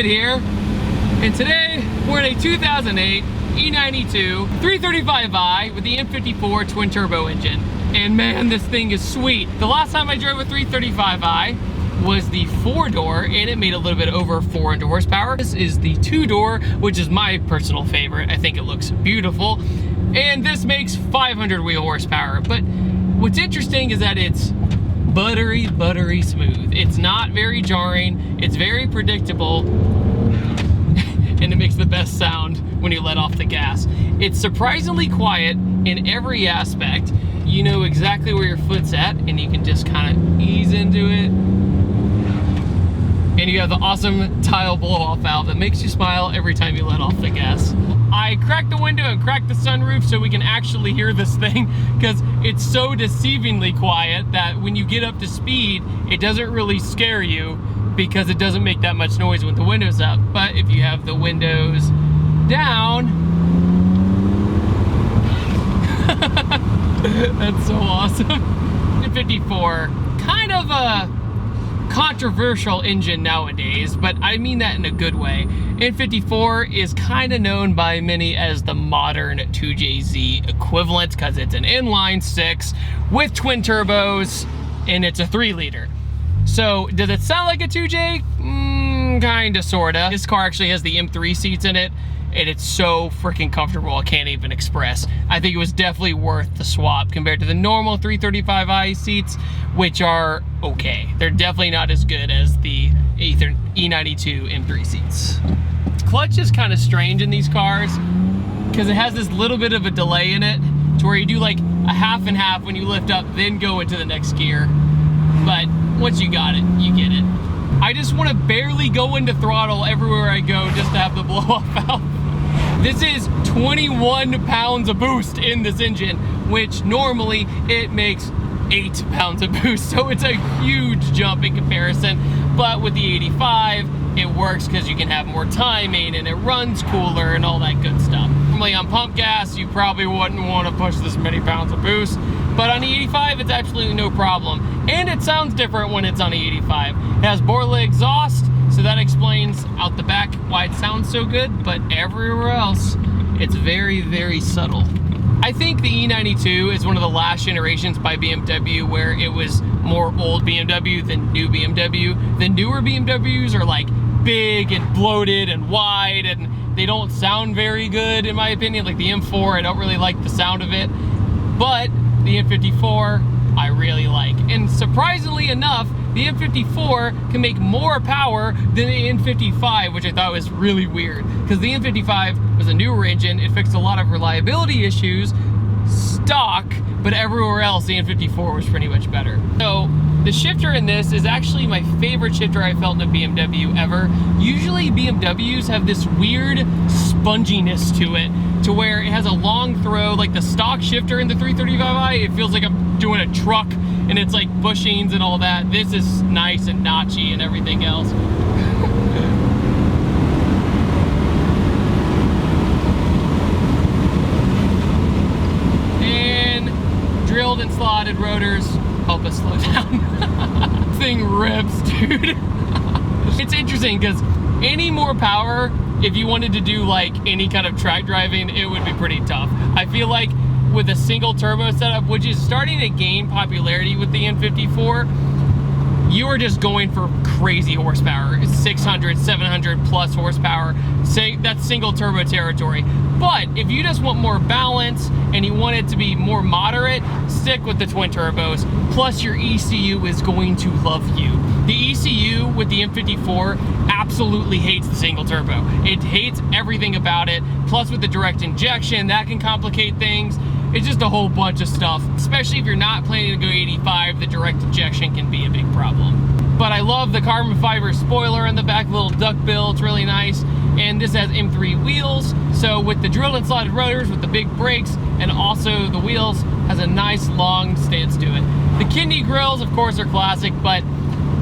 David here, and today we're in a 2008 E92 335i with the M54 twin turbo engine. And man, this thing is sweet. The last time I drove a 335i was the 4-door, and it made a little bit over 400 horsepower. This is the 2-door, which is my personal favorite. I think it looks beautiful. And this makes 500 wheel horsepower. But what's interesting is that it's buttery, buttery smooth. It's not very jarring. It's very predictable. And it makes the best sound when you let off the gas. It's surprisingly quiet in every aspect. You know exactly where your foot's at, and you can just kind of ease into it. And you have the awesome tile blow-off valve that makes you smile every time you let off the gas. I cracked the window and cracked the sunroof so we can actually hear this thing, because it's so deceivingly quiet that when you get up to speed, it doesn't really scare you because it doesn't make that much noise with the windows up. But if you have the windows down, that's so awesome. The 54, kind of a controversial engine nowadays, but I mean that in a good way. N54 is kind of known by many as the modern 2JZ equivalent because it's an inline 6 with twin turbos, and it's a 3-liter. So does it sound like a 2J? Kinda, sorta. This car actually has the M3 seats in it, and it's so freaking comfortable I can't even express. I think it was definitely worth the swap compared to the normal 335i seats, which are okay. They're definitely not as good as the E92 M3 seats. Clutch is kind of strange in these cars because it has this little bit of a delay in it to where you do like a half and half when you lift up, then go into the next gear. But once you got it, you get it. I just want to barely go into throttle everywhere I go just to have the blow-off valve. This is 21 pounds of boost in this engine, which normally it makes 8 pounds of boost, so it's a huge jump in comparison. But with the 85, it works because you can have more timing and it runs cooler and all that good stuff. Normally on pump gas, you probably wouldn't want to push this many pounds of boost, but on the 85, it's absolutely no problem. And it sounds different when it's on the 85. It has Borla exhaust, so that explains out the back why it sounds so good, but everywhere else, it's very, very subtle. I think the E92 is one of the last generations by BMW where it was more old BMW than new BMW. The newer BMWs are like big and bloated and wide, and they don't sound very good in my opinion. Like the M4, I don't really like the sound of it, but the M54, I really like. And surprisingly enough, the M54 can make more power than the N55, which I thought was really weird, because the N55 was a newer engine. It fixed a lot of reliability issues, stock, but everywhere else the N54 was pretty much better. So the shifter in this is actually my favorite shifter I felt in a BMW ever. Usually BMWs have this weird sponginess to it, to where it has a long throw. Like the stock shifter in the 335i, it feels like I'm doing a truck and it's like bushings and all that. This is nice and notchy and everything else. And drilled and slotted rotors help us slow down. Thing rips, dude. It's interesting because any more power, if you wanted to do like any kind of track driving, it would be pretty tough. I feel like with a single turbo setup, which is starting to gain popularity with the N54, you are just going for crazy horsepower. It's 600, 700 plus horsepower. That's single turbo territory. But if you just want more balance and you want it to be more moderate, stick with the twin turbos. Plus your ECU is going to love you. The ECU with the M54 absolutely hates the single turbo. It hates everything about it. Plus with the direct injection, that can complicate things. It's just a whole bunch of stuff. Especially if you're not planning to go 85, the direct injection can be a big problem. But I love the carbon fiber spoiler in the back, little duck bill, it's really nice. And this has M3 wheels, so with the drilled and slotted rotors, with the big brakes, and also the wheels, has a nice long stance to it. The kidney grills, of course, are classic, but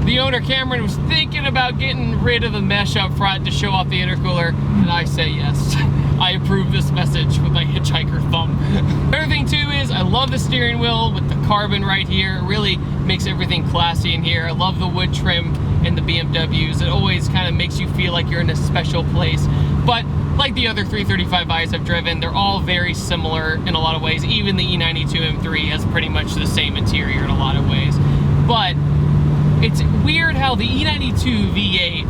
the owner, Cameron, was thinking about getting rid of the mesh up front to show off the intercooler, and I say yes. I approve this message with my hitchhiker thumb. The other thing too is I love the steering wheel with the carbon right here. It really makes everything classy in here. I love the wood trim in the BMWs. It always kind of makes you feel like you're in a special place. But like the other 335i's I've driven, they're all very similar in a lot of ways. Even the E92 M3 has pretty much the same interior in a lot of ways. But it's weird how the E92 V8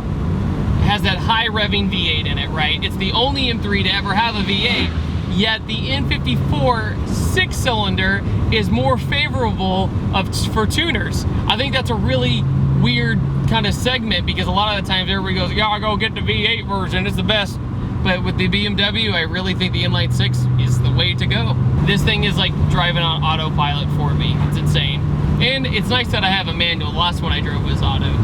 has that high revving V8 in it, right? It's the only M3 to ever have a V8, yet the N54 6-cylinder is more favorable for tuners. I think that's a really weird kind of segment, because a lot of the times everybody goes, yeah, I'll go get the V8 version, it's the best. But with the BMW, I really think the inline 6 is the way to go. This thing is like driving on autopilot for me. It's insane. And it's nice that I have a manual. The last one I drove was auto.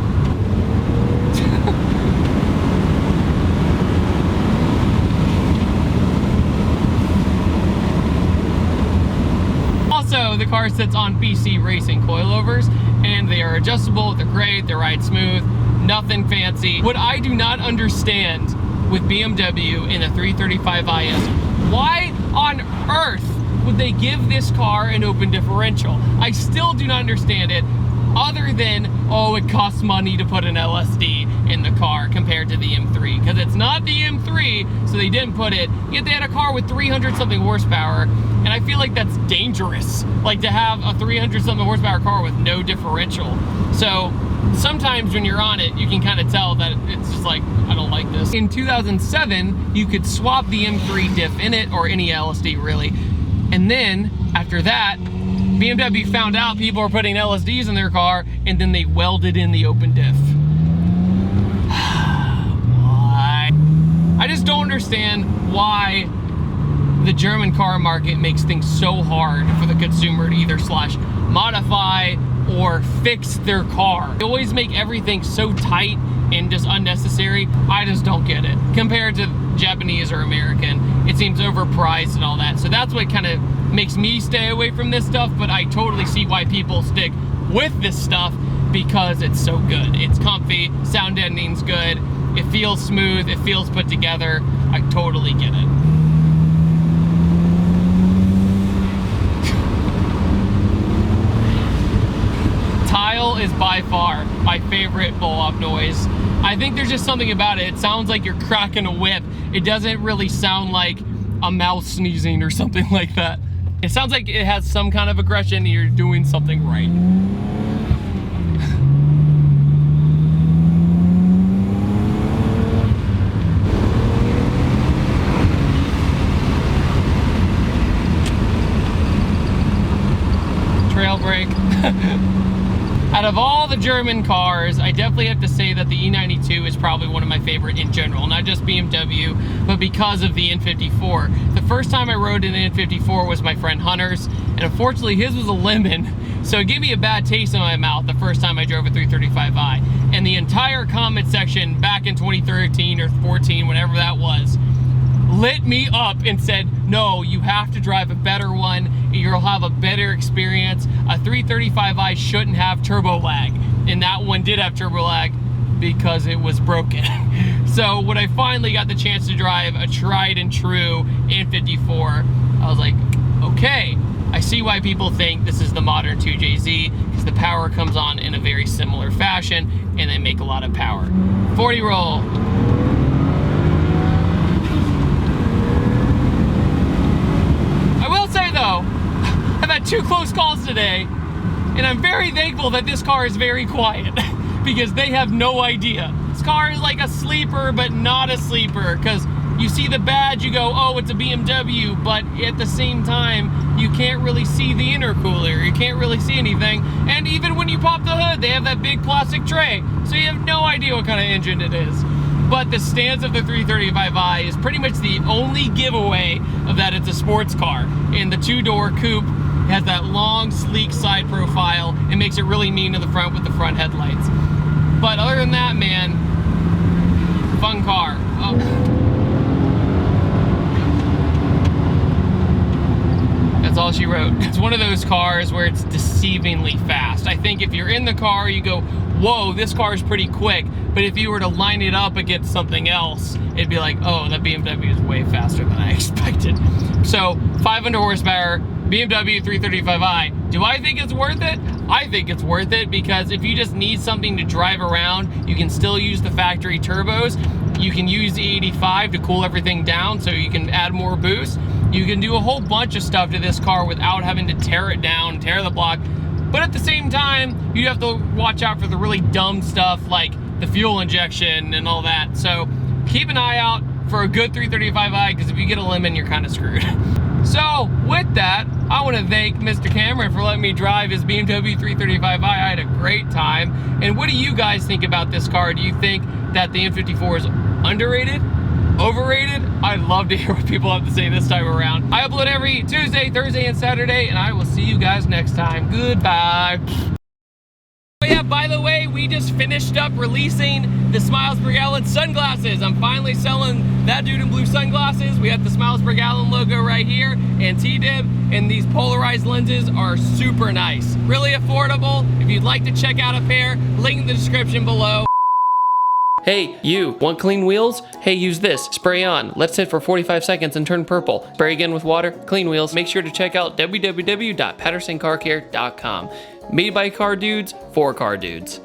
Also, the car sits on BC Racing coilovers, and they are adjustable, they're great, they ride smooth, nothing fancy. What I do not understand with BMW in the 335i is, why on earth would they give this car an open differential? I still do not understand it, other than, oh, it costs money to put an LSD in the car compared to the M3, because it's not the M3, so they didn't put it, yet they had a car with 300 something horsepower, and I feel like that's dangerous, like to have a 300 something horsepower car with no differential. So sometimes when you're on it, you can kind of tell that it's just like, I don't like this. In 2007, you could swap the M3 diff in it, or any LSD really, and then after that, BMW found out people were putting LSDs in their car, and then they welded in the open diff. Why? I just don't understand why the German car market makes things so hard for the consumer to either slash modify or fix their car. They always make everything so tight and just unnecessary. I just don't get it. Compared to Japanese or American, it seems overpriced and all that. So that's what kind of makes me stay away from this stuff, but I totally see why people stick with this stuff, because it's so good. It's comfy, sound ending's good, it feels smooth, it feels put together. I totally get it. Tile is by far my favorite blow-off noise. I think there's just something about it. It sounds like you're cracking a whip. It doesn't really sound like a mouse sneezing or something like that. It sounds like it has some kind of aggression and you're doing something right. Trail brake. Out of all the German cars, I definitely have to say that the E92 is probably one of my favorite in general, not just BMW, but because of the N54. The first time I rode an N54 was my friend Hunter's, and unfortunately his was a lemon, so it gave me a bad taste in my mouth the first time I drove a 335i. And the entire comment section back in 2013 or 14, whatever that was, lit me up and said, no, you have to drive a better one, you'll have a better experience. A 335i shouldn't have turbo lag, and that one did have turbo lag because it was broken. So when I finally got the chance to drive a tried and true N54, I was like, okay, I see why people think this is the modern 2JZ, because the power comes on in a very similar fashion and they make a lot of power. 40 roll. Though, I've had 2 close calls today, and I'm very thankful that this car is very quiet, because they have no idea. This car is like a sleeper, but not a sleeper, because you see the badge, you go, oh, it's a BMW, but at the same time, you can't really see the intercooler, you can't really see anything, and even when you pop the hood, they have that big plastic tray, so you have no idea what kind of engine it is. But the stance of the 335i is pretty much the only giveaway of that it's a sports car. And the 2-door coupe has that long, sleek side profile. It makes it really mean in the front with the front headlights. But other than that, man, fun car. Oh. That's all she wrote. It's one of those cars where it's deceivingly fast. I think if you're in the car, you go, whoa, this car is pretty quick. But if you were to line it up against something else, it'd be like, oh, that BMW is way faster than I expected. So 500 horsepower, BMW 335i, Do I think it's worth it? I think it's worth it because if you just need something to drive around, you can still use the factory turbos. You can use the 85 to cool everything down so you can add more boost. You can do a whole bunch of stuff to this car without having to tear it down, tear the block. But at the same time, you have to watch out for the really dumb stuff like the fuel injection and all that. So keep an eye out for a good 335i, because if you get a lemon, you're kind of screwed. So with that, I want to thank Mr. Cameron for letting me drive his BMW 335i. I had a great time. And what do you guys think about this car? Do you think that the N54 is underrated? Overrated? I'd love to hear what people have to say this time around. I upload every Tuesday, Thursday, and Saturday, and I will see you guys next time. Goodbye. Oh yeah, by the way, we just finished up releasing the Smiles Per Gallon sunglasses. I'm finally selling That Dude in Blue sunglasses. We have the Smiles Per Gallon logo right here and T-dib, and these polarized lenses are super nice. Really affordable. If you'd like to check out a pair, link in the description below. Hey, you, want clean wheels? Hey, use this. Spray on. Let it sit for 45 seconds and turn purple. Spray again with water. Clean wheels. Make sure to check out www.pattersoncarcare.com. Made by car dudes, for car dudes.